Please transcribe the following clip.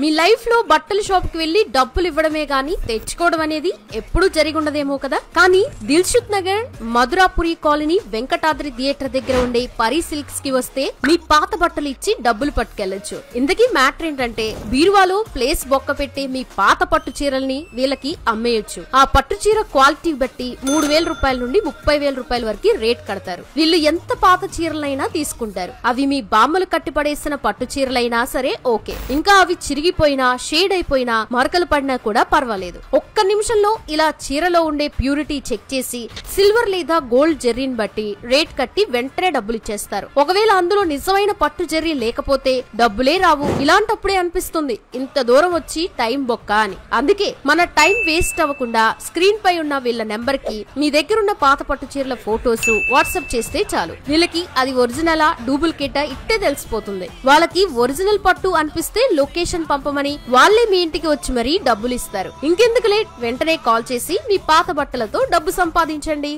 మీ life లో బట్టల shop కి వెళ్లి డబ్బులు ఇవ్వడమే గానీ తెచ్చుకోవడం అనేది ఎప్పుడూ జరిగి ఉండదేమో కదా. కానీ దిల్సుఖ్ నగర్ మధురాపురి కాలనీ వెంకటాద్రి థియేటర్ దగ్గర ఉండే పరి సిల్క్స్ కి వస్తే మీ పాత బట్టలు ఇచ్చి డబ్బులు పట్టుకెళ్లొచ్చు. ఇంతకీ మ్యాటర్ ఏంటంటే బీరువాలో ప్లేస్ బొక్క పెట్టే మీ పాత పట్టు చీరల్ని వీళ్ళకి అమ్మేయొచ్చు. ఆ పట్టు చీర క్వాలిటీ బట్టి 3,000 రూపాయల నుండి 30,000 రూపాయల వరకు రేట్ కడతారు. వీళ్ళు ఎంత పాత చీరలైనా తీసుకుంటారు. అవి మీ బామ్మలు కట్టిపడేసిన పట్టు చీరలైనా సరే ఓకే. ఇంకా అవి చిరిగిపోయినా షేడ్ అయిపోయినా మరకలు పడినా కూడా పర్వాలేదు. ఒక్క నిమిషంలో ఇలా చీరలో ఉండే ప్యూరిటీ చెక్ చేసి సిల్వర్ లేదా గోల్డ్ జెర్రీని బట్టి రేట్ కట్టి వెంటనే డబ్బులు ఇచ్చేస్తారు. ఒకవేళ అందులో నిజమైన పట్టు జెర్రీ లేకపోతే డబ్బులే రావు. ఇలాంటప్పుడే అనిపిస్తుంది ఇంత దూరం వచ్చి టైం బొక్క అని. అందుకే మన టైం వేస్ట్ అవ్వకుండా స్క్రీన్ పై ఉన్న వీళ్ళ నెంబర్ కి మీ దగ్గరున్న పాత పట్టు చీరల ఫోటోస్ వాట్సాప్ చేస్తే చాలు. వీళ్ళకి అది ఒరిజినలా డూప్లికేటా ఇట్టే తెలిసిపోతుంది. వాళ్ళకి ఒరిజినల్ పట్టు అనిపిస్తే లొకేషన్ పంపమని వాళ్ళే మీ ఇంటికి వచ్చి మరీ డబ్బులు ఇస్తారు. ఇంకెందుకు లేట్, వెంటనే కాల్ చేసి మీ పాత బట్టలతో డబ్బు సంపాదించండి.